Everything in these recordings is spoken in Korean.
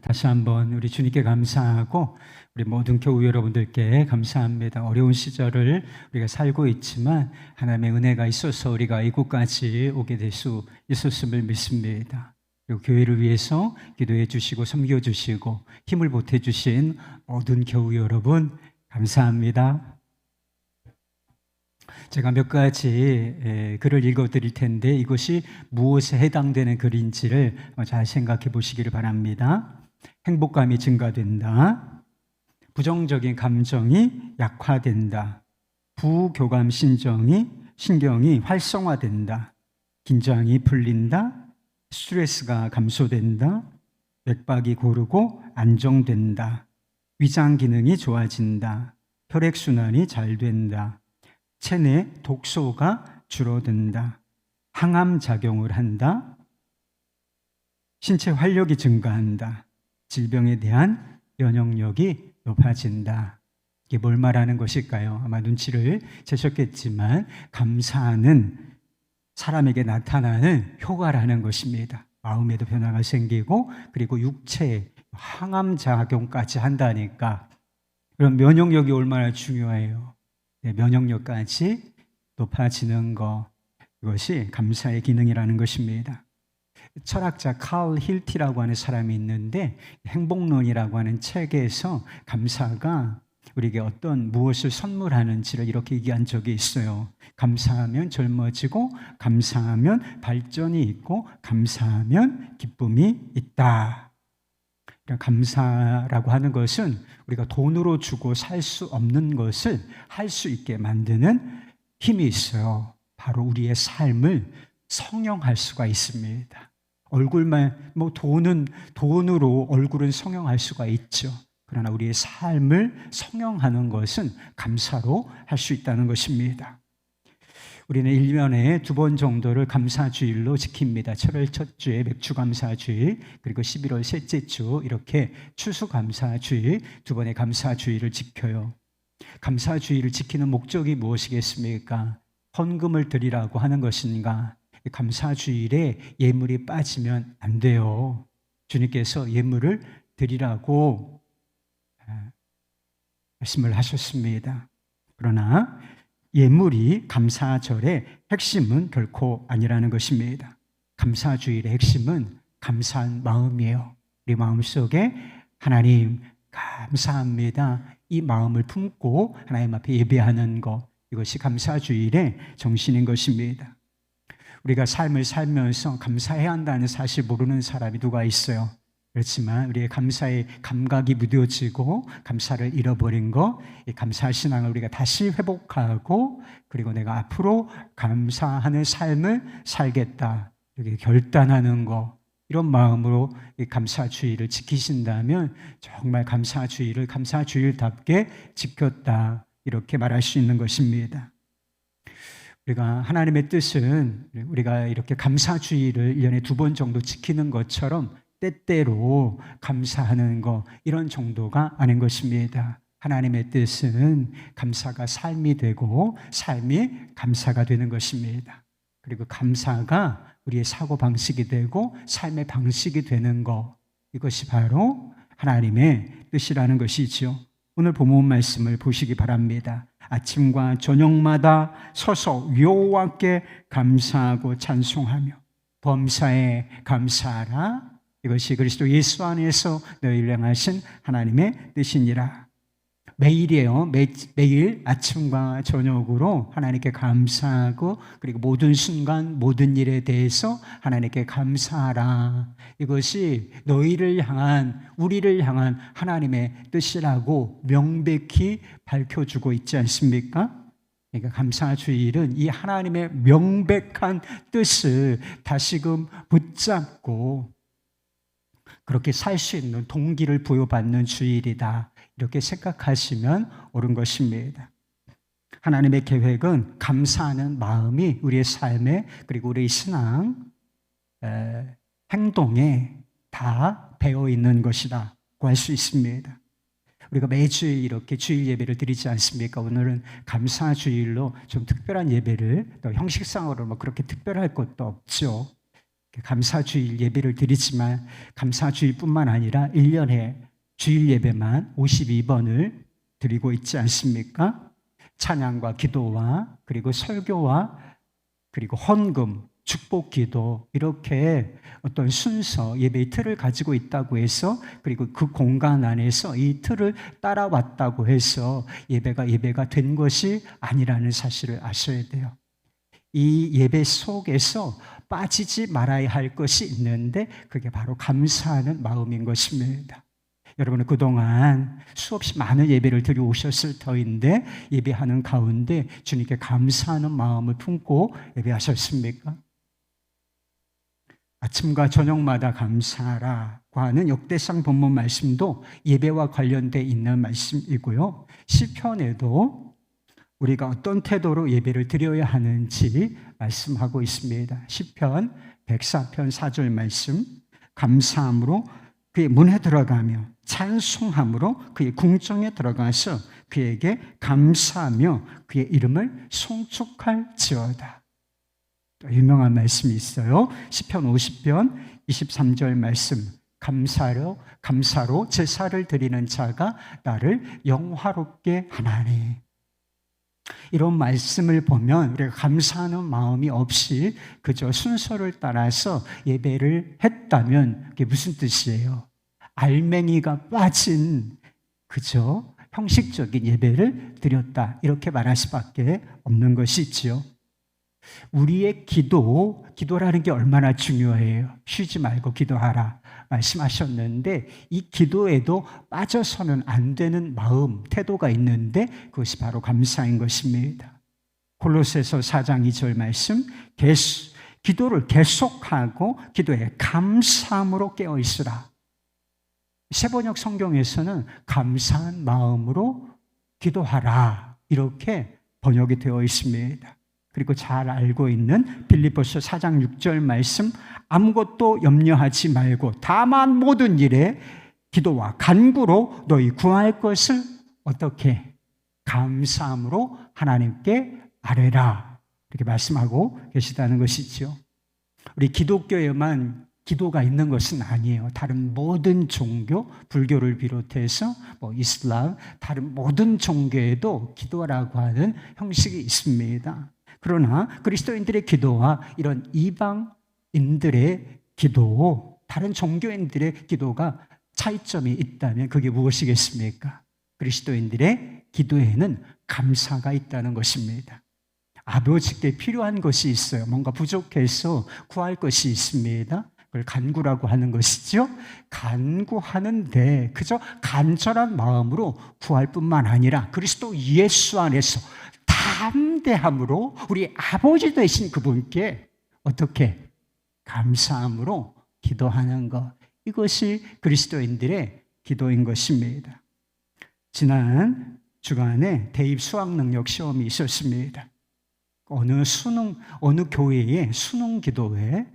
다시 한번 우리 주님께 감사하고 우리 모든 교우 여러분들께 감사합니다. 어려운 시절을 우리가 살고 있지만 하나님의 은혜가 있어서 우리가 이곳까지 오게 될 수 있었음을 믿습니다. 그리고 교회를 위해서 기도해 주시고 섬겨 주시고 힘을 보태 주신 모든 교우 여러분 감사합니다. 제가 몇 가지 글을 읽어 드릴 텐데 이것이 무엇에 해당되는 글인지를 잘 생각해 보시기를 바랍니다. 행복감이 증가된다. 부정적인 감정이 약화된다. 부교감 신경이 활성화된다. 긴장이 풀린다. 스트레스가 감소된다. 맥박이 고르고 안정된다. 위장 기능이 좋아진다. 혈액순환이 잘 된다. 체내 독소가 줄어든다. 항암 작용을 한다. 신체 활력이 증가한다. 질병에 대한 면역력이 높아진다. 이게 뭘 말하는 것일까요? 아마 눈치를 채셨겠지만 감사는 사람에게 나타나는 효과라는 것입니다. 마음에도 변화가 생기고 그리고 육체에 항암 작용까지 한다니까 그럼 면역력이 얼마나 중요해요. 면역력까지 높아지는 것, 이것이 감사의 기능이라는 것입니다. 철학자 칼 힐티라고 하는 사람이 있는데 행복론이라고 하는 책에서 감사가 우리에게 어떤 무엇을 선물하는지를 이렇게 얘기한 적이 있어요. 감사하면 젊어지고 감사하면 발전이 있고 감사하면 기쁨이 있다. 감사라고 하는 것은 우리가 돈으로 주고 살 수 없는 것을 할 수 있게 만드는 힘이 있어요. 바로 우리의 삶을 성형할 수가 있습니다. 얼굴만 돈으로 얼굴은 성형할 수가 있죠. 그러나 우리의 삶을 성형하는 것은 감사로 할 수 있다는 것입니다. 우리는 1년에 2번 정도를 감사주일로 지킵니다. 7월 첫 주에 맥주감사주일, 그리고 11월 셋째 주 이렇게 추수감사주일, 2번의 감사주일을 지켜요. 감사주일을 지키는 목적이 무엇이겠습니까? 헌금을 드리라고 하는 것인가? 감사주일에 예물이 빠지면 안 돼요. 주님께서 예물을 드리라고 말씀을 하셨습니다. 그러나 예물이 감사절의 핵심은 결코 아니라는 것입니다. 감사주일의 핵심은 감사한 마음이에요. 우리 마음속에 하나님 감사합니다. 이 마음을 품고 하나님 앞에 예배하는 것, 이것이 감사주일의 정신인 것입니다. 우리가 삶을 살면서 감사해야 한다는 사실 모르는 사람이 누가 있어요? 그렇지만 우리의 감사의 감각이 무뎌지고 감사를 잃어버린 것, 이 감사 신앙을 우리가 다시 회복하고 그리고 내가 앞으로 감사하는 삶을 살겠다 이렇게 결단하는 것, 이런 마음으로 이 감사주의를 지키신다면 정말 감사주의를 감사주일답게 지켰다 이렇게 말할 수 있는 것입니다. 우리가 하나님의 뜻은 우리가 이렇게 감사주의를 1년에 2번 정도 지키는 것처럼 때때로 감사하는 것, 이런 정도가 아닌 것입니다. 하나님의 뜻은 감사가 삶이 되고 삶이 감사가 되는 것입니다. 그리고 감사가 우리의 사고방식이 되고 삶의 방식이 되는 것, 이것이 바로 하나님의 뜻이라는 것이죠. 오늘 본문 말씀을 보시기 바랍니다. 아침과 저녁마다 서서 여호와께 감사하고 찬송하며 범사에 감사하라. 이것이 그리스도 예수 안에서 너희를 향하신 하나님의 뜻이니라. 매일이에요. 매일 아침과 저녁으로 하나님께 감사하고 그리고 모든 순간 모든 일에 대해서 하나님께 감사하라. 이것이 너희를 향한 우리를 향한 하나님의 뜻이라고 명백히 밝혀주고 있지 않습니까? 그러니까 감사주일은 이 하나님의 명백한 뜻을 다시금 붙잡고 그렇게 살 수 있는 동기를 부여받는 주일이다 이렇게 생각하시면 옳은 것입니다. 하나님의 계획은 감사하는 마음이 우리의 삶에 그리고 우리의 신앙 행동에 다 배어 있는 것이라고 할 수 있습니다. 우리가 매주일 이렇게 주일 예배를 드리지 않습니까? 오늘은 감사주일로 좀 특별한 예배를, 또 형식상으로 뭐 그렇게 특별할 것도 없죠. 감사주일 예배를 드리지만 감사주일뿐만 아니라 1년에 주일 예배만 52번을 드리고 있지 않습니까? 찬양과 기도와 그리고 설교와 그리고 헌금, 축복 기도 이렇게 어떤 순서 예배의 틀을 가지고 있다고 해서 그리고 그 공간 안에서 이 틀을 따라왔다고 해서 예배가 된 것이 아니라는 사실을 아셔야 돼요. 이 예배 속에서 빠지지 말아야 할 것이 있는데 그게 바로 감사하는 마음인 것입니다. 여러분은 그동안 수없이 많은 예배를 드려오셨을 터인데 예배하는 가운데 주님께 감사하는 마음을 품고 예배하셨습니까? 아침과 저녁마다 감사하라고 하는 역대상 본문 말씀도 예배와 관련되어 있는 말씀이고요. 시편에도 우리가 어떤 태도로 예배를 드려야 하는지 말씀하고 있습니다. 시편 104편 4절 말씀, 감사함으로 그의 문에 들어가며 찬송함으로 그의 궁정에 들어가서 그에게 감사하며 그의 이름을 송축할지어다. 또 유명한 말씀이 있어요. 시편 50편 23절 말씀, 감사로 제사를 드리는 자가 나를 영화롭게 하나니. 이런 말씀을 보면 우리가 감사하는 마음이 없이 그저 순서를 따라서 예배를 했다면 그게 무슨 뜻이에요? 알맹이가 빠진 그저 형식적인 예배를 드렸다 이렇게 말할 수밖에 없는 것이지요. 우리의 기도라는 게 얼마나 중요해요. 쉬지 말고 기도하라 말씀하셨는데 이 기도에도 빠져서는 안 되는 마음, 태도가 있는데 그것이 바로 감사인 것입니다. 골로새서 4장 2절 말씀, 기도를 계속하고 기도에 감사함으로 깨어있으라. 세번역 성경에서는 감사한 마음으로 기도하라 이렇게 번역이 되어 있습니다. 그리고 잘 알고 있는 빌립보서 4장 6절 말씀, 아무것도 염려하지 말고 다만 모든 일에 기도와 간구로 너희 구할 것을 어떻게? 감사함으로 하나님께 아뢰라. 이렇게 말씀하고 계시다는 것이죠. 우리 기독교에만 기도가 있는 것은 아니에요. 다른 모든 종교, 불교를 비롯해서 이슬람, 다른 모든 종교에도 기도라고 하는 형식이 있습니다. 그러나 그리스도인들의 기도와 이런 이방인들의 기도, 다른 종교인들의 기도가 차이점이 있다면 그게 무엇이겠습니까? 그리스도인들의 기도에는 감사가 있다는 것입니다. 아버지께 필요한 것이 있어요. 뭔가 부족해서 구할 것이 있습니다. 그걸 간구라고 하는 것이죠. 간구하는데 그저 간절한 마음으로 구할 뿐만 아니라 그리스도 예수 안에서 담대함으로 우리 아버지 되신 그분께 어떻게? 감사함으로 기도하는 것. 이것이 그리스도인들의 기도인 것입니다. 지난 주간에 대입 수학 능력 시험이 있었습니다. 어느 교회의 수능 기도회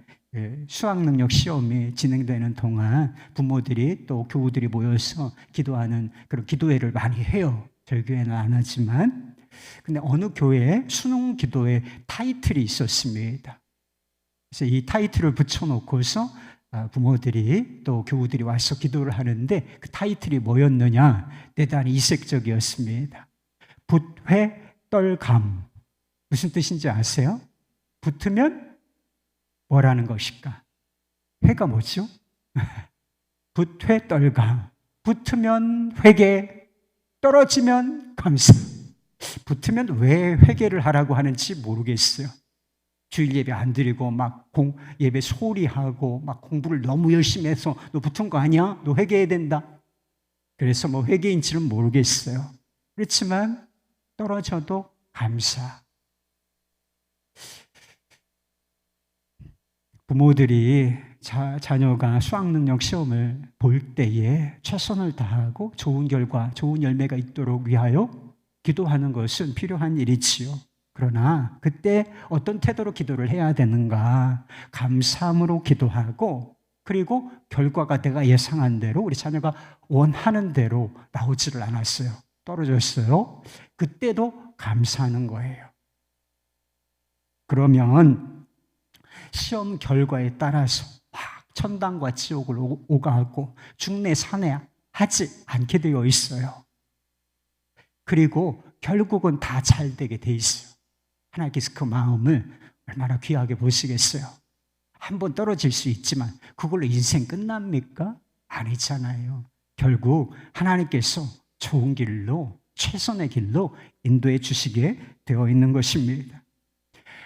수학 능력 시험이 진행되는 동안 부모들이 또 교우들이 모여서 기도하는 그런 기도회를 많이 해요. 저희 교회는 안 하지만. 근데 어느 교회에 수능 기도회 타이틀이 있었습니다. 그래서 이 타이틀을 붙여놓고서 부모들이 또 교우들이 와서 기도를 하는데 그 타이틀이 뭐였느냐? 대단히 이색적이었습니다. 붓회떨감. 무슨 뜻인지 아세요? 붙으면 뭐라는 것일까? 회가 뭐죠? 붓회떨감. 붙으면 회개, 떨어지면 감사. 붙으면 왜 회개를 하라고 하는지 모르겠어요. 주일 예배 안 드리고 막 예배 소홀히 하고 막 공부를 너무 열심히 해서 너 붙은 거 아니야? 너 회개해야 된다. 그래서 회개인지는 모르겠어요. 그렇지만 떨어져도 감사. 부모들이 자녀가 수학능력 시험을 볼 때에 최선을 다하고 좋은 결과, 좋은 열매가 있도록 위하여 기도하는 것은 필요한 일이지요. 그러나 그때 어떤 태도로 기도를 해야 되는가? 감사함으로 기도하고 그리고 결과가 내가 예상한 대로 우리 자녀가 원하는 대로 나오지를 않았어요. 떨어졌어요. 그때도 감사하는 거예요. 그러면 시험 결과에 따라서 막 천당과 지옥을 오가고 중내 산해하지 않게 되어 있어요. 그리고 결국은 다 잘 되게 돼 있어요. 하나님께서 그 마음을 얼마나 귀하게 보시겠어요. 한번 떨어질 수 있지만 그걸로 인생 끝납니까? 아니잖아요. 결국 하나님께서 좋은 길로, 최선의 길로 인도해 주시게 되어 있는 것입니다.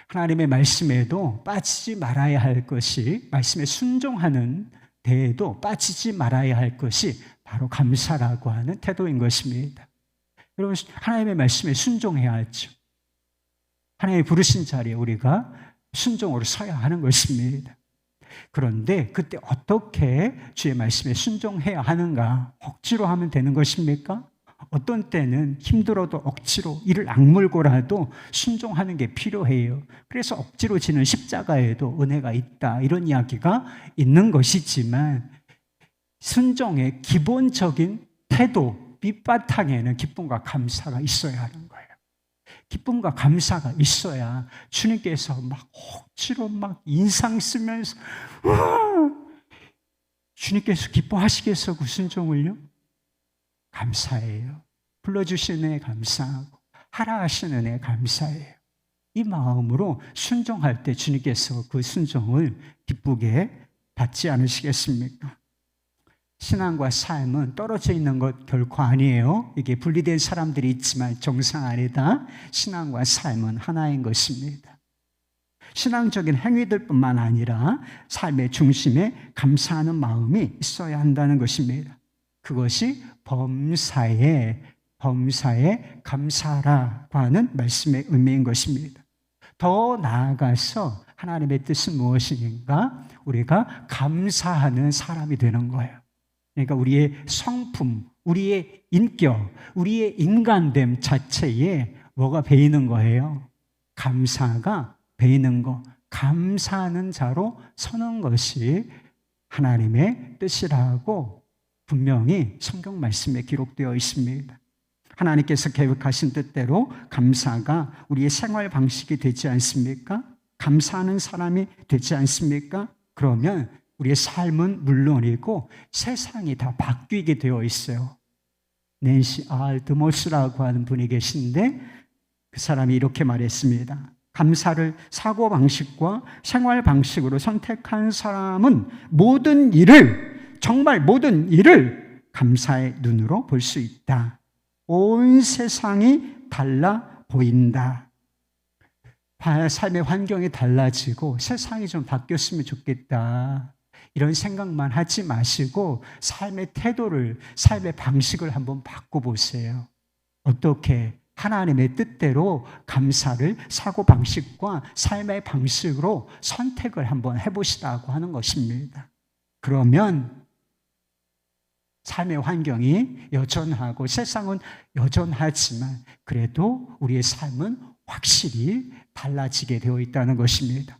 하나님의 말씀에도 빠지지 말아야 할 것이, 말씀에 순종하는 데에도 빠지지 말아야 할 것이 바로 감사라고 하는 태도인 것입니다. 여러분, 하나님의 말씀에 순종해야 하죠. 하나님의 부르신 자리에 우리가 순종으로 서야 하는 것입니다. 그런데 그때 어떻게 주의 말씀에 순종해야 하는가? 억지로 하면 되는 것입니까? 어떤 때는 힘들어도 억지로 이를 악물고라도 순종하는 게 필요해요. 그래서 억지로 지는 십자가에도 은혜가 있다, 이런 이야기가 있는 것이지만 순종의 기본적인 태도, 밑바탕에는 기쁨과 감사가 있어야 하는 거예요. 기쁨과 감사가 있어야 주님께서 막 억지로 막 인상 쓰면서 주님께서 기뻐하시겠어, 그 순종을요? 감사해요. 불러주신 은혜 감사하고 하라 하신 은혜 감사해요. 이 마음으로 순종할 때 주님께서 그 순종을 기쁘게 받지 않으시겠습니까? 신앙과 삶은 떨어져 있는 것 결코 아니에요. 이게 분리된 사람들이 있지만 정상 아니다. 신앙과 삶은 하나인 것입니다. 신앙적인 행위들뿐만 아니라 삶의 중심에 감사하는 마음이 있어야 한다는 것입니다. 그것이 범사에 감사하라고 하는 말씀의 의미인 것입니다. 더 나아가서 하나님의 뜻은 무엇인가? 우리가 감사하는 사람이 되는 거예요. 그러니까 우리의 성품, 우리의 인격, 우리의 인간됨 자체에 뭐가 배이는 거예요? 감사가 배이는 거. 감사하는 자로 서는 것이 하나님의 뜻이라고 분명히 성경 말씀에 기록되어 있습니다. 하나님께서 계획하신 뜻대로 감사가 우리의 생활 방식이 되지 않습니까? 감사하는 사람이 되지 않습니까? 그러면 우리의 삶은 물론이고 세상이 다 바뀌게 되어 있어요. 낸시 알드모스라고 하는 분이 계신데 그 사람이 이렇게 말했습니다. 감사를 사고방식과 생활방식으로 선택한 사람은 모든 일을, 정말 모든 일을 감사의 눈으로 볼 수 있다. 온 세상이 달라 보인다. 삶의 환경이 달라지고 세상이 좀 바뀌었으면 좋겠다, 이런 생각만 하지 마시고 삶의 태도를, 삶의 방식을 한번 바꿔보세요. 어떻게 하나님의 뜻대로 감사를 사고방식과 삶의 방식으로 선택을 한번 해보시라고 하는 것입니다. 그러면 삶의 환경이 여전하고 세상은 여전하지만 그래도 우리의 삶은 확실히 달라지게 되어 있다는 것입니다.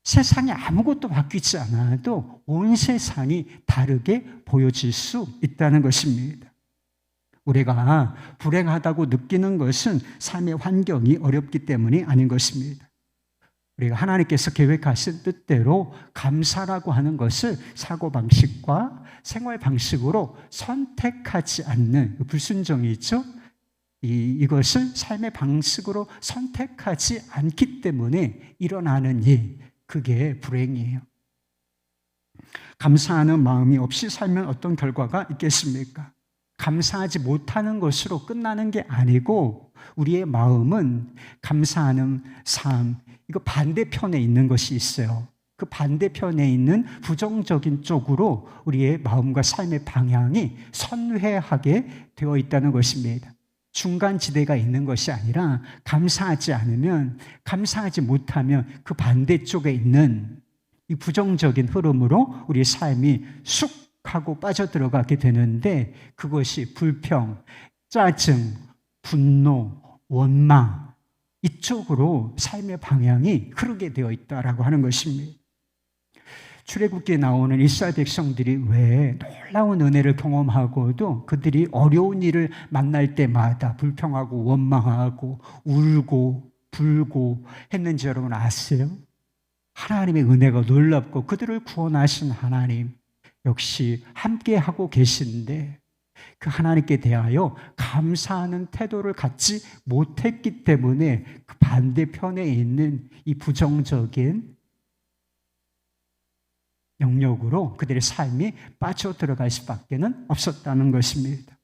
세상에 아무것도 바뀌지 않아도 온 세상이 다르게 보여질 수 있다는 것입니다. 우리가 불행하다고 느끼는 것은 삶의 환경이 어렵기 때문이 아닌 것입니다. 우리가 하나님께서 계획하신 뜻대로 감사라고 하는 것을 사고방식과 생활방식으로 선택하지 않는 불순종이 있죠. 이것을 삶의 방식으로 선택하지 않기 때문에 일어나는 일, 그게 불행이에요. 감사하는 마음이 없이 살면 어떤 결과가 있겠습니까? 감사하지 못하는 것으로 끝나는 게 아니고 우리의 마음은 감사하는 삶, 이거 반대편에 있는 것이 있어요. 그 반대편에 있는 부정적인 쪽으로 우리의 마음과 삶의 방향이 선회하게 되어 있다는 것입니다. 중간 지대가 있는 것이 아니라 감사하지 않으면, 감사하지 못하면 그 반대쪽에 있는 이 부정적인 흐름으로 우리의 삶이 쑥 하고 빠져들어가게 되는데 그것이 불평, 짜증, 분노, 원망, 이쪽으로 삶의 방향이 흐르게 되어 있다라고 하는 것입니다. 출애굽기에 나오는 이스라엘 백성들이 왜 놀라운 은혜를 경험하고도 그들이 어려운 일을 만날 때마다 불평하고 원망하고 울고 불고 했는지 여러분 아세요? 하나님의 은혜가 놀랍고 그들을 구원하신 하나님 역시 함께하고 계신데 그 하나님께 대하여 감사하는 태도를 갖지 못했기 때문에 그 반대편에 있는 이 부정적인 영역으로 그들의 삶이 빠져들어갈 수밖에 없었다는 것입니다.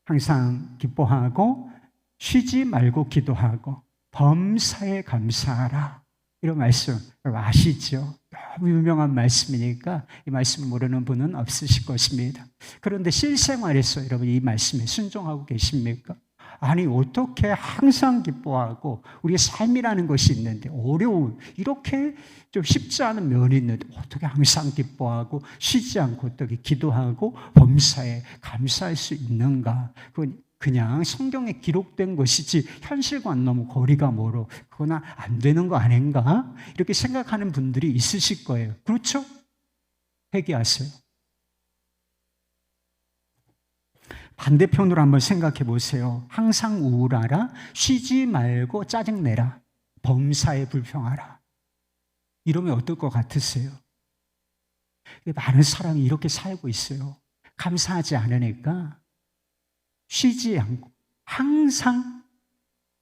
항상 기뻐하고 쉬지 말고 기도하고 범사에 감사하라. 이런 말씀 아시죠? 너무 유명한 말씀이니까 이 말씀을 모르는 분은 없으실 것입니다. 그런데 실생활에서 여러분 이 말씀에 순종하고 계십니까? 아니 어떻게 항상 기뻐하고 우리의 삶이라는 것이 있는데 어려운 이렇게 좀 쉽지 않은 면이 있는데 어떻게 항상 기뻐하고 쉬지 않고 어떻게 기도하고 범사에 감사할 수 있는가? 그건 그냥 성경에 기록된 것이지 현실과는 너무 거리가 멀어. 그건 안 되는 거 아닌가? 이렇게 생각하는 분들이 있으실 거예요. 그렇죠? 회개하세요. 반대편으로 한번 생각해 보세요. 항상 우울하라, 쉬지 말고 짜증내라, 범사에 불평하라. 이러면 어떨 것 같으세요? 많은 사람이 이렇게 살고 있어요. 감사하지 않으니까 쉬지 않고 항상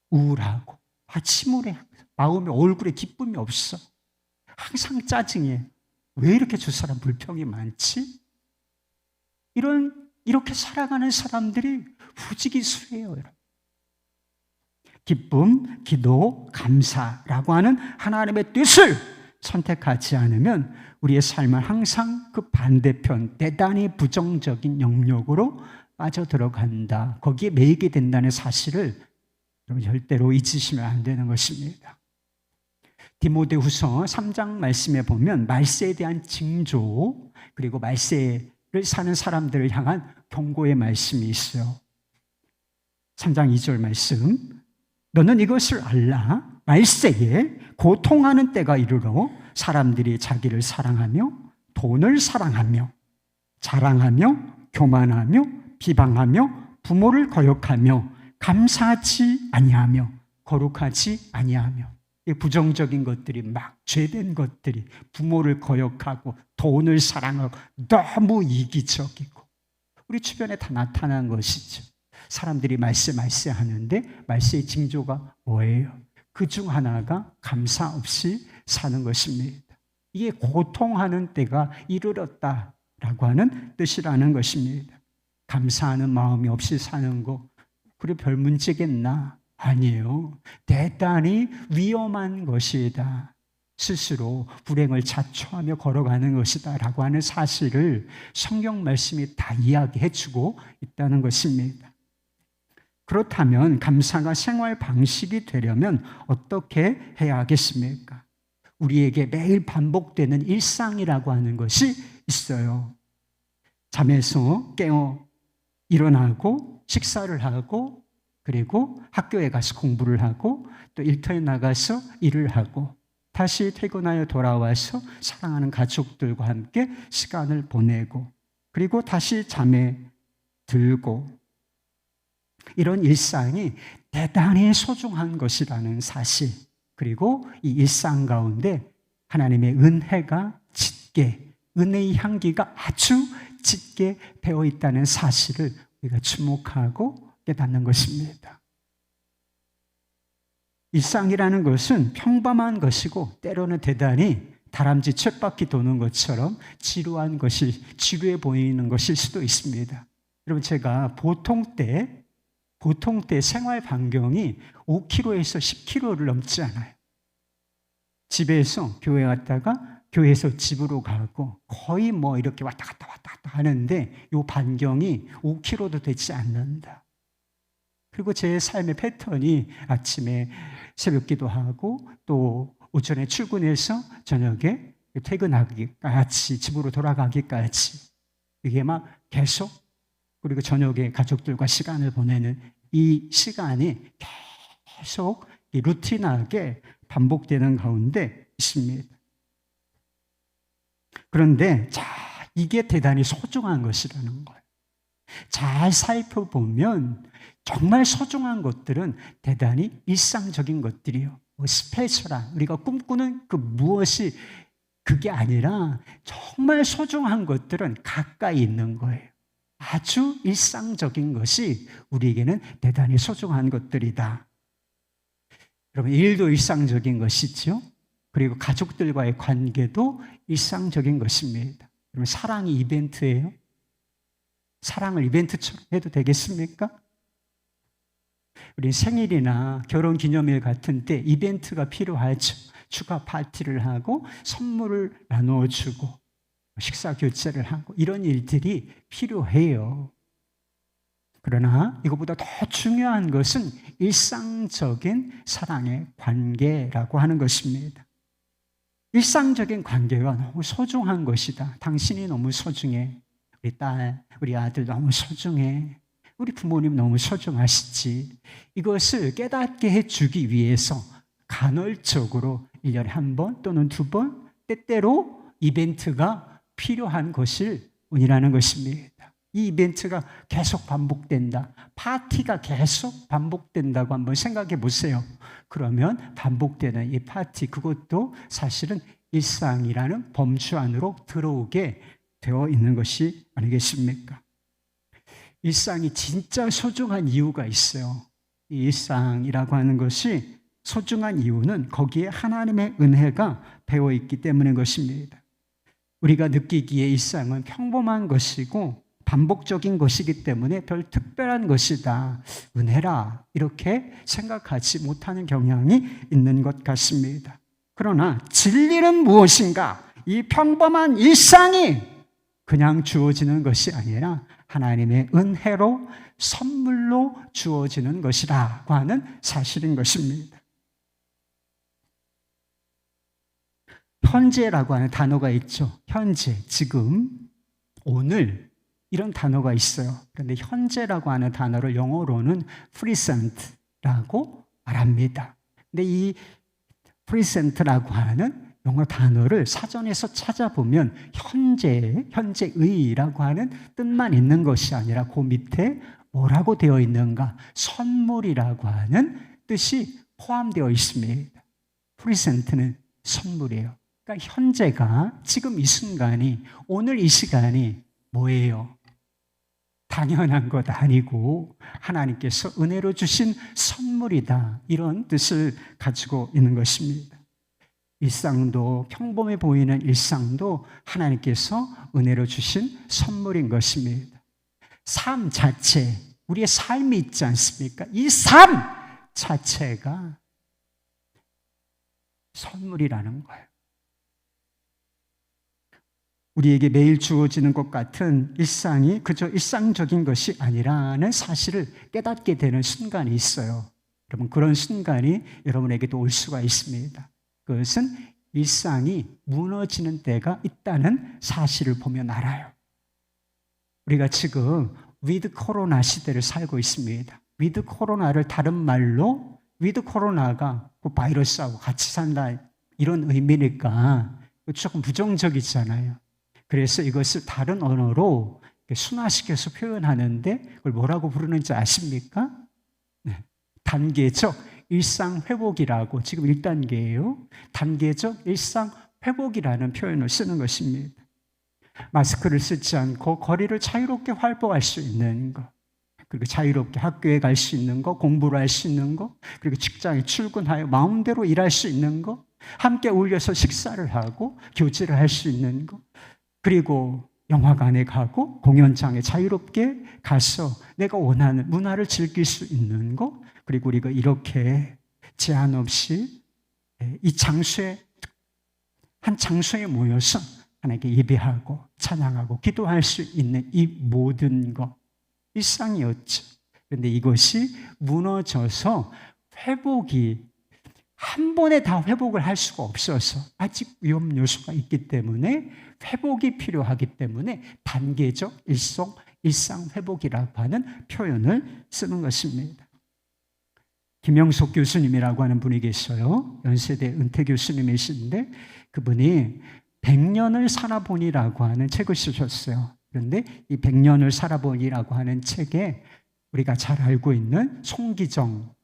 우울하고 침울해. 마음에 얼굴에 기쁨이 없어. 항상 짜증해. 왜 이렇게 저 사람 불평이 많지? 이렇게 살아가는 사람들이 부지기수예요, 여러분. 기쁨, 기도, 감사라고 하는 하나님의 뜻을 선택하지 않으면 우리의 삶은 항상 그 반대편, 대단히 부정적인 영역으로 빠져들어간다. 거기에 매이게 된다는 사실을 여러분 절대로 잊으시면 안 되는 것입니다. 디모데후서 3장 말씀에 보면 말세에 대한 징조 그리고 말세를 사는 사람들을 향한 경고의 말씀이 있어요. 3장 2절 말씀, 너는 이것을 알라. 말세에 고통하는 때가 이르러 사람들이 자기를 사랑하며 돈을 사랑하며 자랑하며 교만하며 비방하며 부모를 거역하며 감사하지 아니하며 거룩하지 아니하며 이 부정적인 것들이 막 죄된 것들이 부모를 거역하고 돈을 사랑하고 너무 이기적이고 우리 주변에 다 나타난 것이죠. 사람들이 말세 하는데 말세의 징조가 뭐예요? 그 중 하나가 감사 없이 사는 것입니다. 이게 고통하는 때가 이르렀다라고 하는 뜻이라는 것입니다. 감사하는 마음이 없이 사는 거 그래 별 문제겠나? 아니에요. 대단히 위험한 것이다. 스스로 불행을 자초하며 걸어가는 것이다 라고 하는 사실을 성경 말씀이 다 이야기해 주고 있다는 것입니다. 그렇다면 감사가 생활 방식이 되려면 어떻게 해야 하겠습니까? 우리에게 매일 반복되는 일상이라고 하는 것이 있어요. 잠에서 깨어 일어나고 식사를 하고 그리고 학교에 가서 공부를 하고 또 일터에 나가서 일을 하고 다시 퇴근하여 돌아와서 사랑하는 가족들과 함께 시간을 보내고 그리고 다시 잠에 들고 이런 일상이 대단히 소중한 것이라는 사실 그리고 이 일상 가운데 하나님의 은혜가 짙게 은혜의 향기가 아주 짙게 배어 있다는 사실을 우리가 주목하고 깨닫는 것입니다. 일상이라는 것은 평범한 것이고 때로는 대단히 다람쥐 쳇바퀴 도는 것처럼 지루한 것이 지루해 보이는 것일 수도 있습니다. 여러분 제가 보통 때 생활 반경이 5km에서 10km를 넘지 않아요. 집에서 교회 갔다가 교회에서 집으로 가고 거의 뭐 이렇게 왔다 갔다 하는데 이 반경이 5km도 되지 않는다. 그리고 제 삶의 패턴이 아침에 새벽 기도하고 또 오전에 출근해서 저녁에 퇴근하기까지 집으로 돌아가기까지 이게 막 계속 그리고 저녁에 가족들과 시간을 보내는 이 시간이 계속 루틴하게 반복되는 가운데 있습니다. 그런데 이게 대단히 소중한 것이라는 거예요. 잘 살펴보면 정말 소중한 것들은 대단히 일상적인 것들이요. 스페셜한 우리가 꿈꾸는 그 무엇이 그게 아니라 정말 소중한 것들은 가까이 있는 거예요. 아주 일상적인 것이 우리에게는 대단히 소중한 것들이다. 여러분, 일도 일상적인 것이죠. 그리고 가족들과의 관계도 일상적인 것입니다. 여러분, 사랑이 이벤트예요? 사랑을 이벤트처럼 해도 되겠습니까? 우리 생일이나 결혼기념일 같은 때 이벤트가 필요하죠. 축하 파티를 하고 선물을 나누어주고 식사 교체를 하고 이런 일들이 필요해요. 그러나 이것보다 더 중요한 것은 일상적인 사랑의 관계라고 하는 것입니다. 일상적인 관계가 너무 소중한 것이다. 당신이 너무 소중해. 우리 딸, 우리 아들 너무 소중해. 우리 부모님 너무 소중하시지. 이것을 깨닫게 해주기 위해서 간헐적으로 1년에 한 번 또는 2번 때때로 이벤트가 필요한 것을 운이라는 것입니다. 이 이벤트가 계속 반복된다. 파티가 계속 반복된다고 한번 생각해 보세요. 그러면 반복되는 이 파티, 그것도 사실은 일상이라는 범주 안으로 들어오게 되어 있는 것이 아니겠습니까? 일상이 진짜 소중한 이유가 있어요. 이 일상이라고 하는 것이 소중한 이유는 거기에 하나님의 은혜가 배어 있기 때문인 것입니다. 우리가 느끼기에 일상은 평범한 것이고 반복적인 것이기 때문에 별 특별한 것이다. 은혜라 이렇게 생각하지 못하는 경향이 있는 것 같습니다. 그러나 진리는 무엇인가? 이 평범한 일상이 그냥 주어지는 것이 아니라 하나님의 은혜로 선물로 주어지는 것이라고 하는 사실인 것입니다. 현재라고 하는 단어가 있죠. 현재, 지금, 오늘 이런 단어가 있어요. 그런데 현재라고 하는 단어를 영어로는 present라고 말합니다. 근데 이 present라고 하는 영어 단어를 사전에서 찾아보면 현재의라고 하는 뜻만 있는 것이 아니라 그 밑에 뭐라고 되어 있는가? 선물이라고 하는 뜻이 포함되어 있습니다. present는 선물이에요. 그러니까 현재가 지금 이 순간이, 오늘 이 시간이 뭐예요? 당연한 것 아니고 하나님께서 은혜로 주신 선물이다. 이런 뜻을 가지고 있는 것입니다. 일상도, 평범해 보이는 일상도 하나님께서 은혜로 주신 선물인 것입니다. 삶 자체, 우리의 삶이 있지 않습니까? 이 삶 자체가 선물이라는 거예요. 우리에게 매일 주어지는 것 같은 일상이 그저 일상적인 것이 아니라는 사실을 깨닫게 되는 순간이 있어요. 여러분, 그런 순간이 여러분에게도 올 수가 있습니다. 그것은 일상이 무너지는 때가 있다는 사실을 보면 알아요. 우리가 지금 위드 코로나 시대를 살고 있습니다. 위드 코로나를 다른 말로 위드 코로나가 그 바이러스하고 같이 산다 이런 의미니까 조금 부정적이잖아요. 그래서 이것을 다른 언어로 순화시켜서 표현하는데 그걸 뭐라고 부르는지 아십니까? 네. 단계적 일상회복이라고, 지금 1단계예요. 단계적 일상회복이라는 표현을 쓰는 것입니다. 마스크를 쓰지 않고 거리를 자유롭게 활보할 수 있는 것, 그리고 자유롭게 학교에 갈 수 있는 것, 공부를 할 수 있는 것, 그리고 직장에 출근하여 마음대로 일할 수 있는 것, 함께 어울려서 식사를 하고 교제를 할 수 있는 것, 그리고 영화관에 가고 공연장에 자유롭게 가서 내가 원하는 문화를 즐길 수 있는 것, 그리고 우리가 이렇게 제한 없이 이 장소에, 한 장소에 모여서 하나님께 예배하고 찬양하고 기도할 수 있는 이 모든 것, 일상이었죠. 그런데 이것이 무너져서 회복이 한 번에 다 회복을 할 수가 없어서 아직 위험 요소가 있기 때문에 회복이 필요하기 때문에 단계적 일상 회복이라고 하는 표현을 쓰는 것입니다. 김영석 교수님이라고 하는 분이 계셔요. 연세대 은퇴 교수님이신데 그분이 100년을 살아보니라고 하는 책을 쓰셨어요. 그런데 이 100년을 살아보니라고 하는 책에 우리가 잘 알고 있는 송기정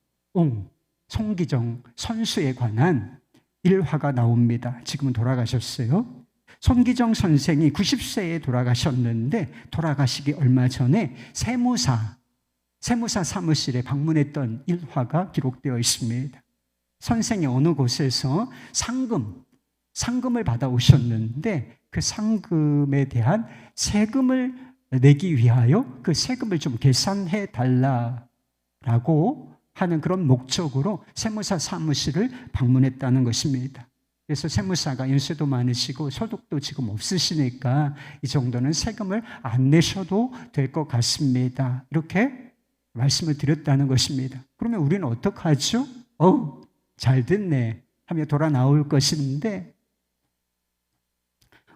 손기정 선수에 관한 일화가 나옵니다. 지금은 돌아가셨어요. 손기정 선생이 90세에 돌아가셨는데 돌아가시기 얼마 전에 세무사 사무실에 방문했던 일화가 기록되어 있습니다. 선생이 어느 곳에서 상금을 받아오셨는데 그 상금에 대한 세금을 내기 위하여 그 세금을 좀 계산해 달라라고 하는 그런 목적으로 세무사 사무실을 방문했다는 것입니다. 그래서 세무사가 연세도 많으시고 소득도 지금 없으시니까 이 정도는 세금을 안 내셔도 될 것 같습니다. 이렇게 말씀을 드렸다는 것입니다. 그러면 우리는 어떡하죠? 잘 듣네 하며 돌아 나올 것인데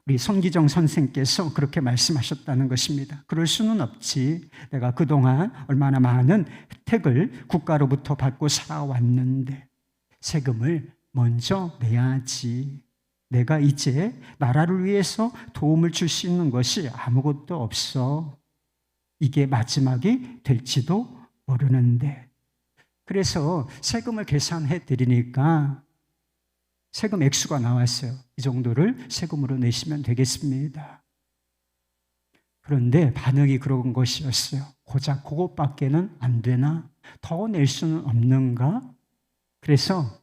우리 손기정 선생께서 그렇게 말씀하셨다는 것입니다. 그럴 수는 없지. 내가 그동안 얼마나 많은 혜택을 국가로부터 받고 살아왔는데 세금을 먼저 내야지. 내가 이제 나라를 위해서 도움을 줄 수 있는 것이 아무것도 없어. 이게 마지막이 될지도 모르는데. 그래서 세금을 계산해 드리니까 세금 액수가 나왔어요. 이 정도를 세금으로 내시면 되겠습니다. 그런데 반응이 그런 것이었어요. 고작 그것밖에는 안 되나? 더 낼 수는 없는가? 그래서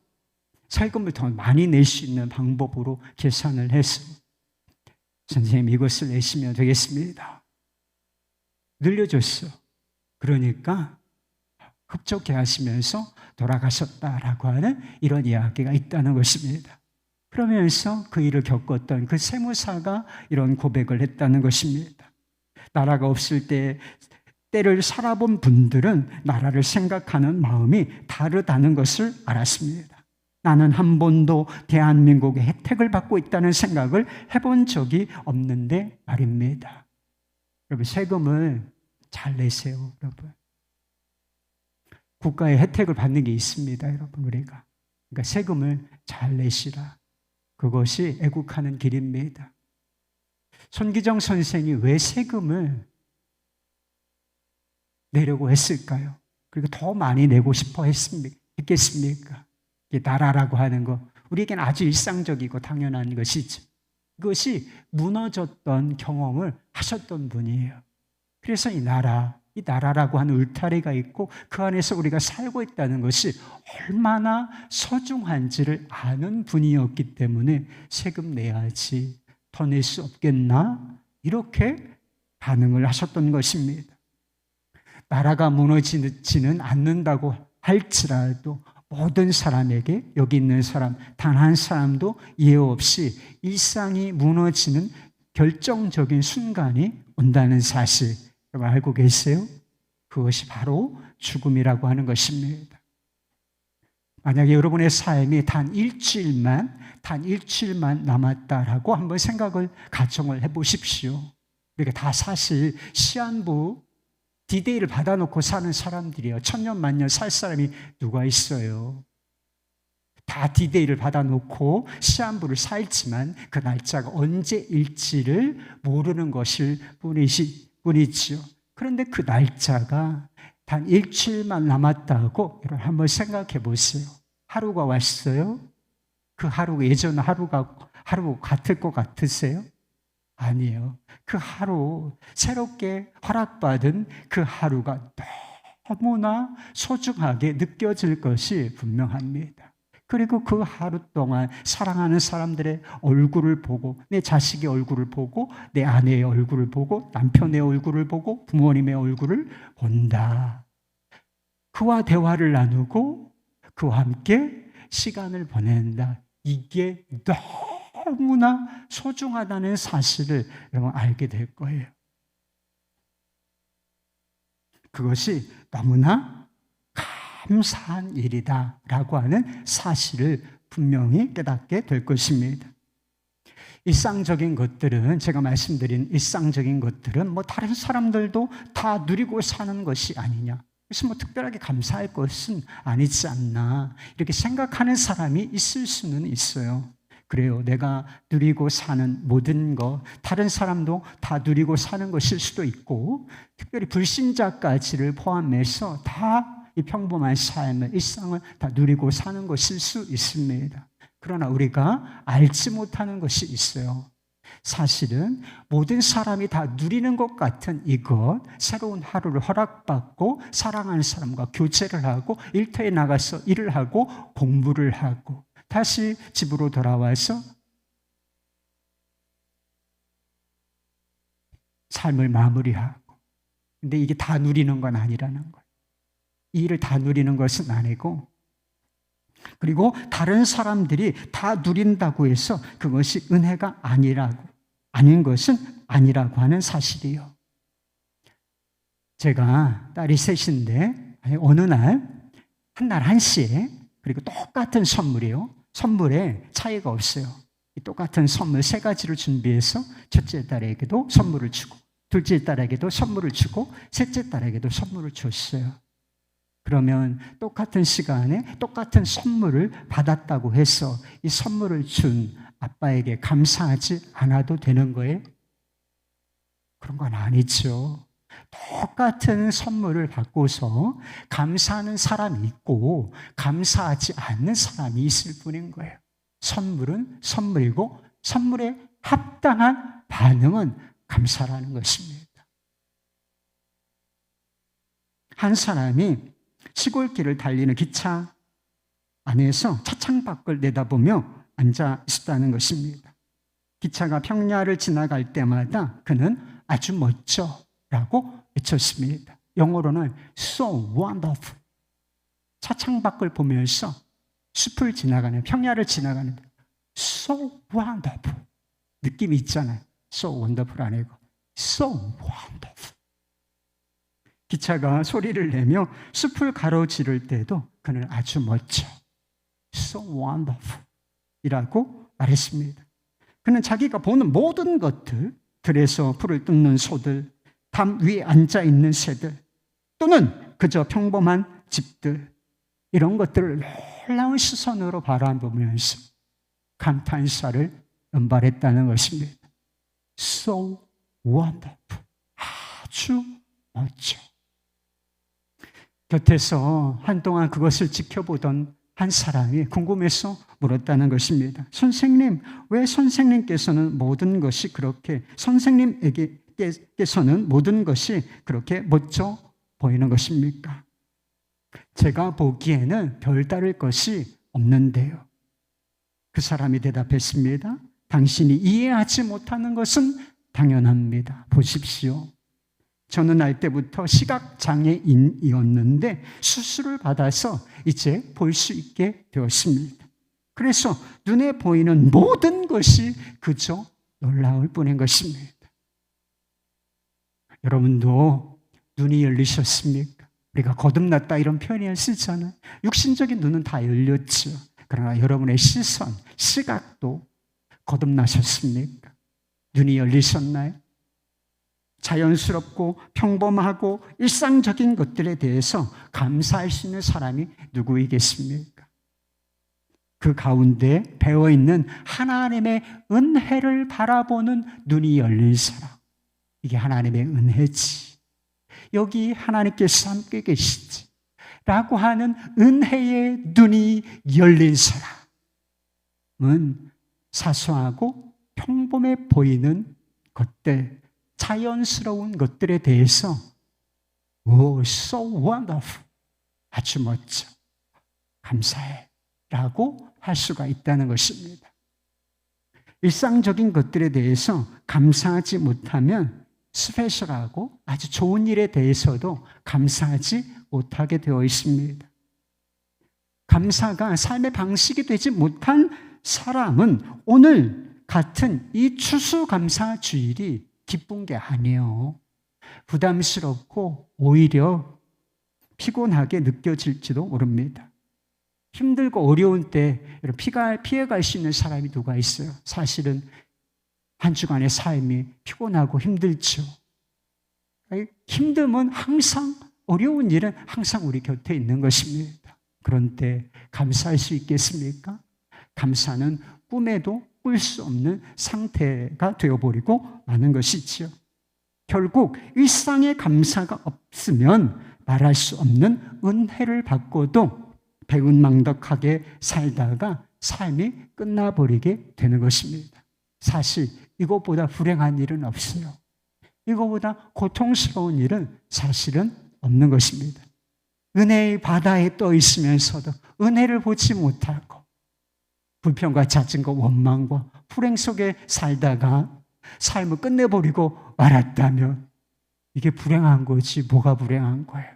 세금을 더 많이 낼 수 있는 방법으로 계산을 해서 선생님 이것을 내시면 되겠습니다. 늘려줬어. 그러니까 흡족해 하시면서 돌아가셨다라고 하는 이런 이야기가 있다는 것입니다. 그러면서 그 일을 겪었던 그 세무사가 이런 고백을 했다는 것입니다. 나라가 없을 때를 살아본 분들은 나라를 생각하는 마음이 다르다는 것을 알았습니다. 나는 한 번도 대한민국의 혜택을 받고 있다는 생각을 해본 적이 없는데 말입니다. 여러분 세금을 잘 내세요, 여러분. 국가의 혜택을 받는 게 있습니다, 여러분 우리가. 그러니까 세금을 잘 내시라. 그것이 애국하는 길입니다. 손기정 선생이 왜 세금을 내려고 했을까요? 그리고 더 많이 내고 싶어 했겠습니까? 나라라고 하는 거 우리에게는 아주 일상적이고 당연한 것이죠. 그것이 무너졌던 경험을 하셨던 분이에요. 그래서 이 나라라고 하는 울타리가 있고 그 안에서 우리가 살고 있다는 것이 얼마나 소중한지를 아는 분이었기 때문에 세금 내야지, 더 낼 수 없겠나? 이렇게 반응을 하셨던 것입니다. 나라가 무너지지는 않는다고 할지라도 모든 사람에게, 여기 있는 사람 단 한 사람도 예외 없이 일상이 무너지는 결정적인 순간이 온다는 사실 여러분 알고 계세요? 그것이 바로 죽음이라고 하는 것입니다. 만약에 여러분의 삶이 단 일주일만 남았다라고 한번 가정을 해보십시오. 우리가 다 사실 시한부 디데이를 받아놓고 사는 사람들이에요. 천년 만년 살 사람이 누가 있어요? 다 디데이를 받아놓고 시한부를 살지만 그 날짜가 언제일지를 모르는 것일 뿐이지요. 그런데 그 날짜가 단 일주일만 남았다고 여러분 한번 생각해 보세요. 하루가 왔어요. 그 하루가 예전 하루 같을 것 같으세요? 아니에요. 그 하루, 새롭게 허락받은 그 하루가 너무나 소중하게 느껴질 것이 분명합니다. 그리고 그 하루 동안 사랑하는 사람들의 얼굴을 보고, 내 자식의 얼굴을 보고, 내 아내의 얼굴을 보고, 남편의 얼굴을 보고, 부모님의 얼굴을 본다. 그와 대화를 나누고 그와 함께 시간을 보낸다. 이게 너무나 소중하다는 사실을 여러분 알게 될 거예요. 그것이 너무나 감사한 일이다라고 하는 사실을 분명히 깨닫게 될 것입니다. 일상적인 것들은, 제가 말씀드린 일상적인 것들은 다른 사람들도 다 누리고 사는 것이 아니냐, 그래서 특별하게 감사할 것은 아니지 않나, 이렇게 생각하는 사람이 있을 수는 있어요. 그래요. 내가 누리고 사는 모든 것, 다른 사람도 다 누리고 사는 것일 수도 있고, 특별히 불신자까지를 포함해서 다 이 평범한 삶을, 일상을 다 누리고 사는 것일 수 있습니다. 그러나 우리가 알지 못하는 것이 있어요. 사실은 모든 사람이 다 누리는 것 같은 이것, 새로운 하루를 허락받고 사랑하는 사람과 교제를 하고 일터에 나가서 일을 하고 공부를 하고 다시 집으로 돌아와서 삶을 마무리하고. 근데 이게 다 누리는 건 아니라는 거예요. 이 일을 다 누리는 것은 아니고, 그리고 다른 사람들이 다 누린다고 해서 그것이 은혜가 아닌 것은 아니라고 하는 사실이요. 제가 딸이 셋인데 어느 날 한날 1시에 그리고 똑같은 선물이요. 선물에 차이가 없어요. 똑같은 선물 3가지를 준비해서 첫째 딸에게도 선물을 주고 둘째 딸에게도 선물을 주고 셋째 딸에게도 선물을 줬어요. 그러면 똑같은 시간에 똑같은 선물을 받았다고 해서 이 선물을 준 아빠에게 감사하지 않아도 되는 거예요? 그런 건 아니죠. 똑같은 선물을 받고서 감사하는 사람이 있고 감사하지 않는 사람이 있을 뿐인 거예요. 선물은 선물이고 선물에 합당한 반응은 감사라는 것입니다. 한 사람이 시골길을 달리는 기차 안에서 차창 밖을 내다보며 앉아 있었다는 것입니다. 기차가 평야를 지나갈 때마다 그는 아주 멋져라고 외쳤습니다. 영어로는 so wonderful. 차창 밖을 보면서 숲을 지나가는, 평야를 지나가는데 so wonderful. 느낌이 있잖아요. so wonderful 아니고 so wonderful. 기차가 소리를 내며 숲을 가로지를 때도 그는 아주 멋져. so wonderful 이라고 말했습니다. 그는 자기가 보는 모든 것들, 들에서 풀을 뜯는 소들, 담 위에 앉아있는 새들, 또는 그저 평범한 집들, 이런 것들을 놀라운 시선으로 바라보면서 감탄사를 연발했다는 것입니다. So wonderful. 아주 멋져. 곁에서 한동안 그것을 지켜보던 한 사람이 궁금해서 물었다는 것입니다. 선생님, 왜 선생님께서는 모든 것이 그렇게, 선생님께서는 모든 것이 그렇게 멋져 보이는 것입니까? 제가 보기에는 별다를 것이 없는데요. 그 사람이 대답했습니다. 당신이 이해하지 못하는 것은 당연합니다. 보십시오. 저는 날 때부터 시각장애인이었는데 수술을 받아서 이제 볼 수 있게 되었습니다. 그래서 눈에 보이는 모든 것이 그저 놀라울 뿐인 것입니다. 여러분도 눈이 열리셨습니까? 우리가 거듭났다 이런 표현을 쓰잖아요. 육신적인 눈은 다 열렸죠. 그러나 여러분의 시선, 시각도 거듭나셨습니까? 눈이 열리셨나요? 자연스럽고 평범하고 일상적인 것들에 대해서 감사할 수 있는 사람이 누구이겠습니까? 그 가운데 배어있는 하나님의 은혜를 바라보는 눈이 열린 사람. 이게 하나님의 은혜지. 여기 하나님께서 함께 계시지. 라고 하는 은혜의 눈이 열린 사람은 사소하고 평범해 보이는 것들, 자연스러운 것들에 대해서 so wonderful, 아주 멋져, 감사해 라고 할 수가 있다는 것입니다. 일상적인 것들에 대해서 감사하지 못하면 스페셜하고 아주 좋은 일에 대해서도 감사하지 못하게 되어 있습니다. 감사가 삶의 방식이 되지 못한 사람은 오늘 같은 이 추수감사 주일이 기쁜 게 아니에요. 부담스럽고 오히려 피곤하게 느껴질지도 모릅니다. 힘들고 어려운 때 피해갈 수 있는 사람이 누가 있어요? 사실은 한 주간의 삶이 피곤하고 힘들죠. 힘듦은 항상, 어려운 일은 항상 우리 곁에 있는 것입니다. 그런데 감사할 수 있겠습니까? 감사는 꿈에도 꿀 수 없는 상태가 되어버리고 마는 것이지요. 결국 일상의 감사가 없으면 말할 수 없는 은혜를 받고도 배은망덕하게 살다가 삶이 끝나버리게 되는 것입니다. 사실 이것보다 불행한 일은 없어요. 이것보다 고통스러운 일은 사실은 없는 것입니다. 은혜의 바다에 떠 있으면서도 은혜를 보지 못하고 불평과 짜증과 원망과 불행 속에 살다가 삶을 끝내버리고 말았다면 이게 불행한 거지 뭐가 불행한 거예요?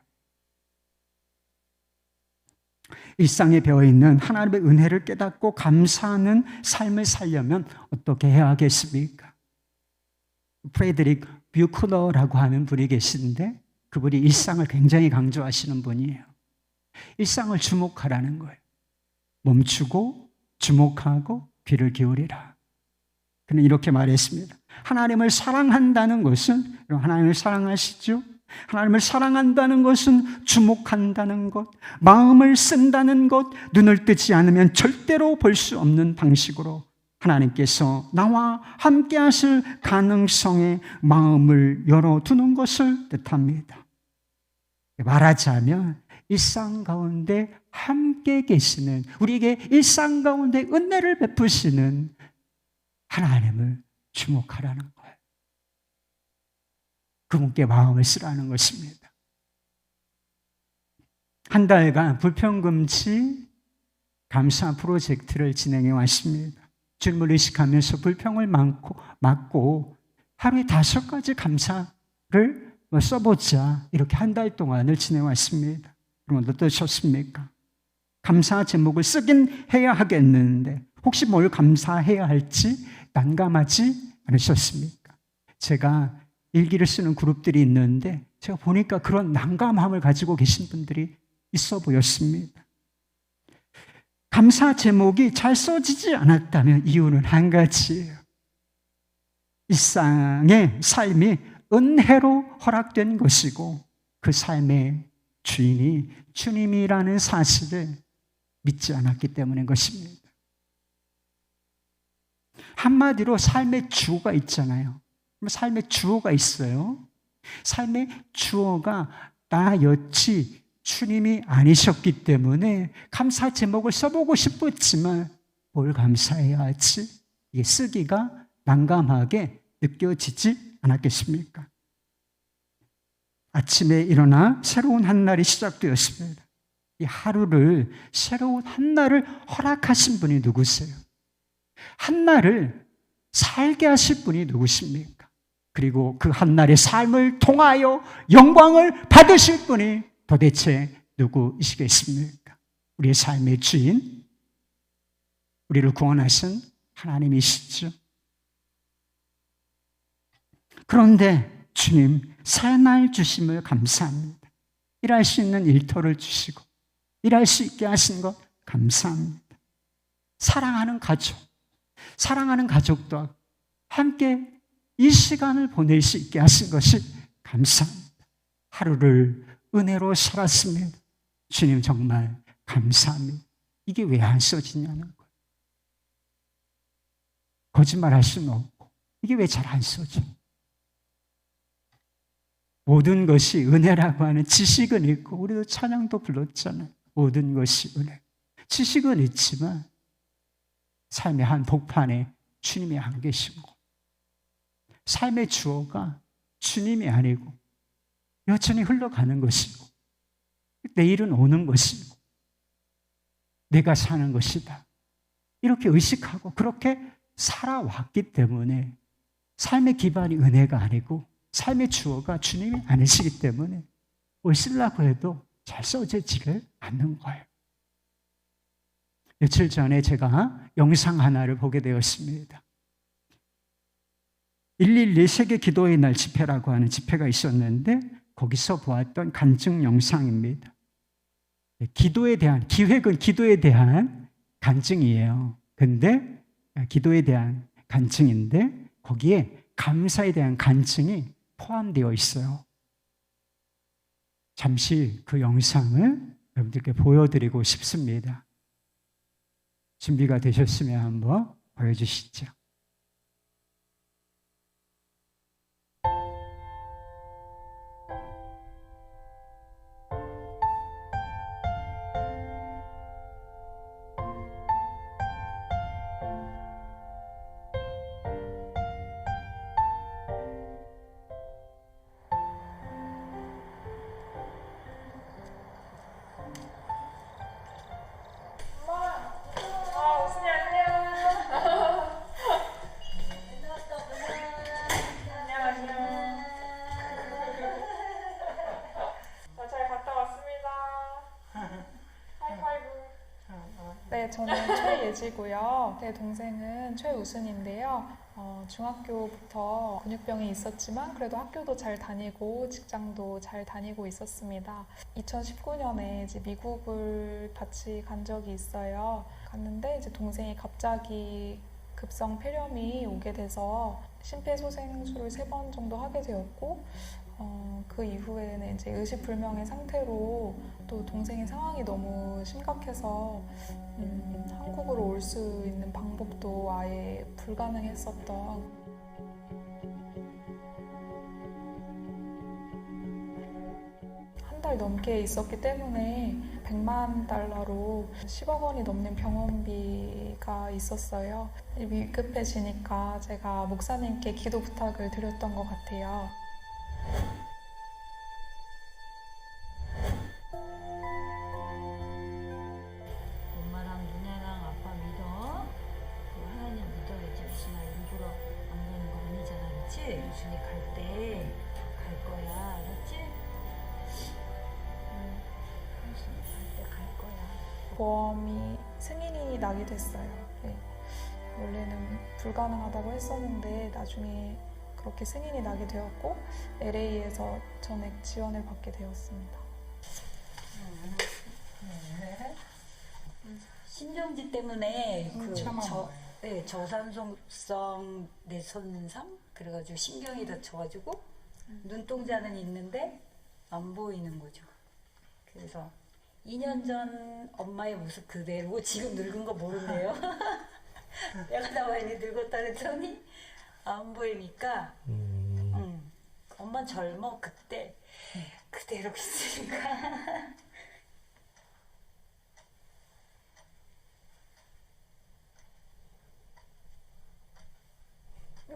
일상에 배어있는 하나님의 은혜를 깨닫고 감사하는 삶을 살려면 어떻게 해야 하겠습니까? 프레드릭 뷰크너라고 하는 분이 계신데 그분이 일상을 굉장히 강조하시는 분이에요. 일상을 주목하라는 거예요. 멈추고 주목하고 귀를 기울이라. 그는 이렇게 말했습니다. 하나님을 사랑한다는 것은, 하나님을 사랑하시죠? 하나님을 사랑한다는 것은 주목한다는 것, 마음을 쓴다는 것, 눈을 뜨지 않으면 절대로 볼 수 없는 방식으로 하나님께서 나와 함께 하실 가능성에 마음을 열어두는 것을 뜻합니다. 말하자면 일상 가운데 함께 계시는, 우리에게 일상 가운데 은혜를 베푸시는 하나님을 주목하라는 거예요. 그분께 마음을 쓰라는 것입니다. 한 달간 불평금지 감사 프로젝트를 진행해 왔습니다. 주님을 의식하면서 불평을 막고 하루에 5가지 감사를 써보자, 이렇게 한 달 동안을 지내해 왔습니다. 여러분 어떠셨습니까? 감사 제목을 쓰긴 해야 하겠는데 혹시 뭘 감사해야 할지 난감하지 않으셨습니까? 제가 일기를 쓰는 그룹들이 있는데 제가 보니까 그런 난감함을 가지고 계신 분들이 있어 보였습니다. 감사 제목이 잘 써지지 않았다면 이유는 한 가지예요. 일상의 삶이 은혜로 허락된 것이고 그 삶의 주인이 주님이라는 사실을 믿지 않았기 때문인 것입니다. 한마디로 삶의 주어가 있잖아요. 삶의 주어가 있어요. 삶의 주어가 나였지 주님이 아니셨기 때문에 감사 제목을 써보고 싶었지만 뭘 감사해야 할지 이게 쓰기가 난감하게 느껴지지 않았겠습니까? 아침에 일어나 새로운 한 날이 시작되었습니다. 이 하루를, 새로운 한 날을 허락하신 분이 누구세요? 한 날을 살게 하실 분이 누구십니까? 그리고 그 한 날의 삶을 통하여 영광을 받으실 분이 도대체 누구이시겠습니까? 우리의 삶의 주인, 우리를 구원하신 하나님이시죠. 그런데 주님, 새날 주심을 감사합니다. 일할 수 있는 일터를 주시고 일할 수 있게 하신 것 감사합니다. 사랑하는 가족도 함께 이 시간을 보낼 수 있게 하신 것이 감사합니다. 하루를 은혜로 살았습니다. 주님 정말 감사합니다. 이게 왜 안 써지냐는 거예요. 거짓말할 수는 없고 이게 왜 잘 안 써져? 모든 것이 은혜라고 하는 지식은 있고 우리도 찬양도 불렀잖아요. 모든 것이 은혜. 지식은 있지만 삶의 한 복판에 주님이 안 계신 거. 삶의 주어가 주님이 아니고 여전히 흘러가는 것이고 내일은 오는 것이고 내가 사는 것이다. 이렇게 의식하고 그렇게 살아왔기 때문에 삶의 기반이 은혜가 아니고 삶의 주어가 주님이 아니시기 때문에 뭘 쓰려고 해도 잘 써지지를 않는 거예요. 며칠 전에 제가 영상 하나를 보게 되었습니다. 112 세계 기도의 날 집회라고 하는 집회가 있었는데 거기서 보았던 간증 영상입니다. 기도에 대한, 기획은 기도에 대한 간증이에요. 근데 기도에 대한 간증인데 거기에 감사에 대한 간증이 포함되어 있어요. 잠시 그 영상을 여러분들께 보여드리고 싶습니다. 준비가 되셨으면 한번 보여주시죠. 네, 저는 최예지고요. 제 동생은 최우순인데요. 중학교부터 근육병이 있었지만 그래도 학교도 잘 다니고 직장도 잘 다니고 있었습니다. 2019년에 이제 미국을 같이 간 적이 있어요. 갔는데 이제 동생이 갑자기 급성 폐렴이 오게 돼서 심폐소생술을 3번 정도 하게 되었고 그 이후에는 이제 의식불명의 상태로 또 동생의 상황이 너무 심각해서 한국으로 올 수 있는 방법도 아예 불가능했었던 한 달 넘게 있었기 때문에 100만 달러로 10억 원이 넘는 병원비가 있었어요. 위급해지니까 제가 목사님께 기도 부탁을 드렸던 것 같아요. 엄마랑 누나랑 아빠 믿어. 하나님 믿어야지. 유순아 일부러 안 가는 거 아니잖아, 그렇지? 유순이 갈 때 갈 거야, 알았지? 유순이 갈 때 갈 거야. 보험이 승인이 나게 됐어요. 네. 원래는 불가능하다고 했었는데 나중에 그렇게 승인이 나게 되었고 LA에서 전액 지원을 받게 되었습니다. 신정지 때문에 참아. 저산소성 뇌손상 그래가지고 신경이 다쳐가지고 눈동자는 있는데 안 보이는 거죠. 그래서 2년 전 엄마의 모습 그대로 지금 늙은 거 모른대요. 내가 나 많이 늙었다 그랬더니 안 보이니까 엄마 젊어 그때 그대로 있으니까.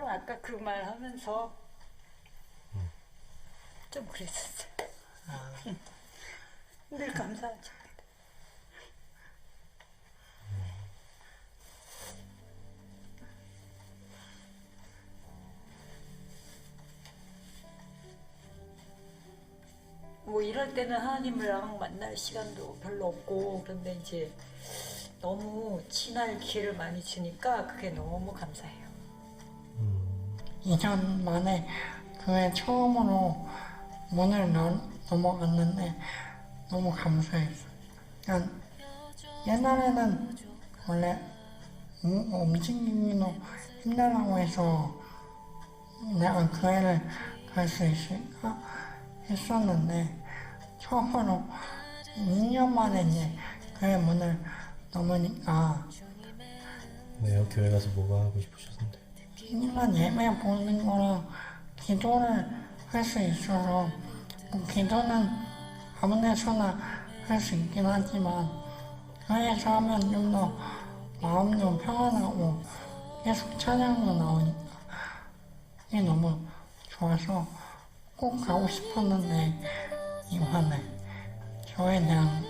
아까 그 말 하면서 좀 그랬었어요. 늘 감사하죠. 뭐 이럴 때는 하나님이랑 만날 시간도 별로 없고 그런데 이제 너무 친할 기회를 많이 주니까 그게 너무 감사해요. 2년 만에 교회 처음으로 문을 넘어갔는데 너무 감사했어요. 그러니까 옛날에는 원래 움직이기도 힘들다고 해서 내가 교회를 갈 수 있을까 했었는데 처음으로 2년 만에 이제 교회 문을 넘으니까 왜요? 교회 가서 뭐가 하고 싶으셨는데? 일반 예배 보는 거랑 기도를 할 수 있어서 뭐 기도는 아무 데서나 할 수 있긴 하지만 교회에서 하면 좀 더 마음도 평안하고 계속 찬양도 나오니까 이게 너무 좋아서 꼭 가고 싶었는데 이번에 저에 대한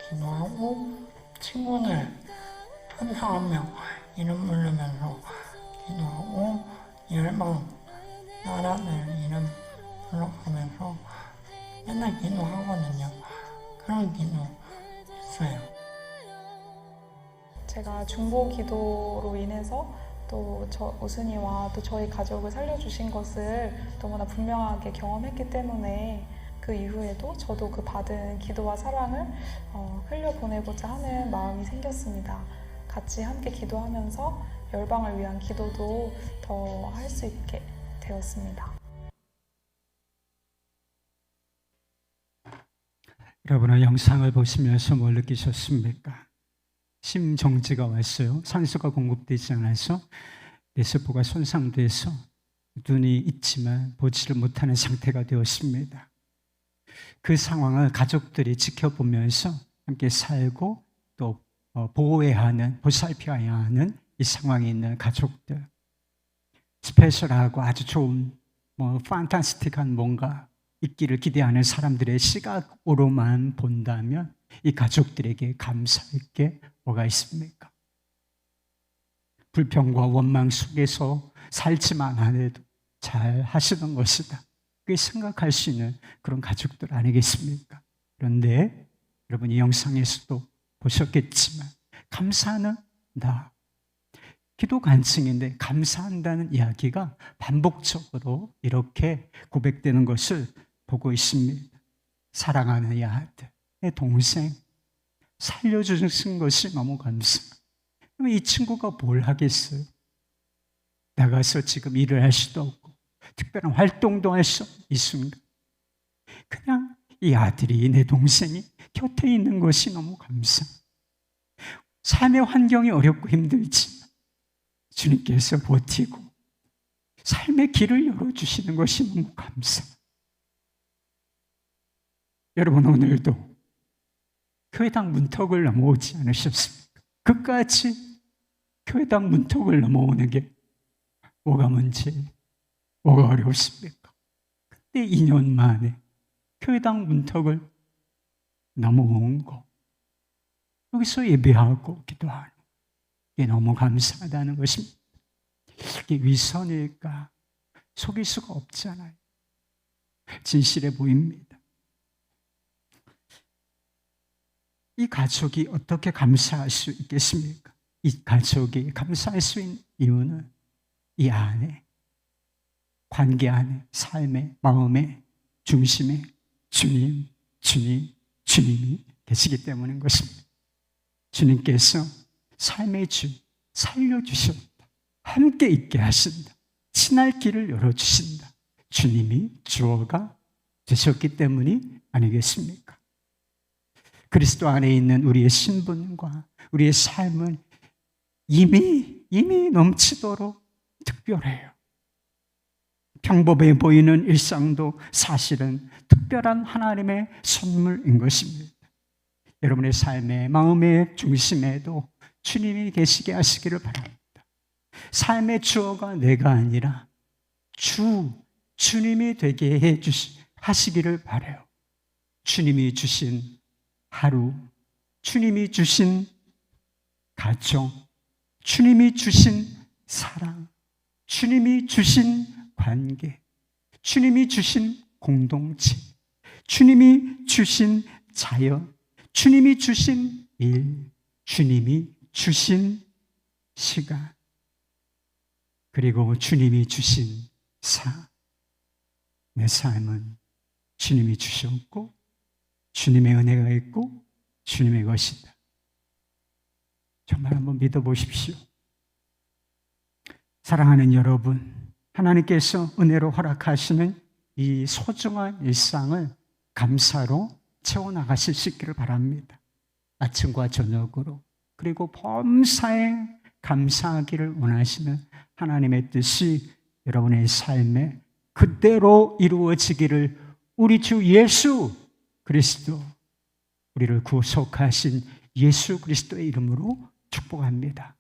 기도하고 친구들 한 명 한 명 이름 부르면서 기도하고 열방 나라들 이름 불러가면서 맨날 기도하거든요. 그런 기도 했어요. 제가 중보 기도로 인해서 또 우순이와 또 저희 가족을 살려주신 것을 너무나 분명하게 경험했기 때문에 그 이후에도 저도 그 받은 기도와 사랑을 흘려보내고자 하는 마음이 생겼습니다. 같이 함께 기도하면서 열방을 위한 기도도 더 할 수 있게 되었습니다. 여러분은 영상을 보시면서 뭘 느끼셨습니까? 심정지가 왔어요. 산소가 공급되지 않아서 뇌세포가 손상돼서 눈이 있지만 보지를 못하는 상태가 되었습니다. 그 상황을 가족들이 지켜보면서 함께 살고 또 보호해야 하는, 보살펴야 하는 이 상황에 있는 가족들, 스페셜하고 아주 좋은 판타스틱한 뭔가 있기를 기대하는 사람들의 시각으로만 본다면 이 가족들에게 감사할 게 뭐가 있습니까? 불평과 원망 속에서 살지만 않아도 잘 하시는 것이다. 그렇게 생각할 수 있는 그런 가족들 아니겠습니까? 그런데 여러분 이 영상에서도 보셨겠지만 감사하는 나. 기도 간증인데 감사한다는 이야기가 반복적으로 이렇게 고백되는 것을 보고 있습니다. 사랑하는 이 아들, 내 동생 살려주신 것이 너무 감사해요. 그럼 이 친구가 뭘 하겠어요? 나가서 지금 일을 할 수도 없고 특별한 활동도 할 수 없는 이 순간 그냥 이 아들이, 내 동생이 곁에 있는 것이 너무 감사해요. 삶의 환경이 어렵고 힘들지만 주님께서 버티고 삶의 길을 열어주시는 것이 너무 감사해요. 여러분, 오늘도 교회당 문턱을 넘어오지 않으셨습니까? 끝까지 교회당 문턱을 넘어오는 게 뭐가 문제, 뭐가 어렵습니까? 근데 2년 만에 교회당 문턱을 넘어온 거, 여기서 예배하고 기도하는 게 너무 감사하다는 것입니다. 이게 위선일까? 속일 수가 없잖아요. 진실해 보입니다. 이 가족이 어떻게 감사할 수 있겠습니까? 이 가족이 감사할 수 있는 이유는 이 안에, 관계 안에, 삶의, 마음의 중심에 주님이 계시기 때문인 것입니다. 주님께서 삶의 주 살려주셨다. 함께 있게 하신다. 친할 길을 열어주신다. 주님이 주어가 되셨기 때문이 아니겠습니까? 그리스도 안에 있는 우리의 신분과 우리의 삶은 이미 넘치도록 특별해요. 평범해 보이는 일상도 사실은 특별한 하나님의 선물인 것입니다. 여러분의 삶의 마음의 중심에도 주님이 계시게 하시기를 바랍니다. 삶의 주어가 내가 아니라 주님이 되게 하시기를 바라요. 주님이 주신 하루, 주님이 주신 가정, 주님이 주신 사랑, 주님이 주신 관계, 주님이 주신 공동체, 주님이 주신 자연, 주님이 주신 일, 주님이 주신 시간, 그리고 주님이 주신 내 삶은 주님이 주셨고 주님의 은혜가 있고 주님의 것이다. 정말 한번 믿어보십시오. 사랑하는 여러분, 하나님께서 은혜로 허락하시는 이 소중한 일상을 감사로 채워나가실 수 있기를 바랍니다. 아침과 저녁으로, 그리고 범사에 감사하기를 원하시는 하나님의 뜻이 여러분의 삶에 그대로 이루어지기를 우리 주 예수 그리스도, 우리를 구속하신 예수 그리스도의 이름으로 축복합니다.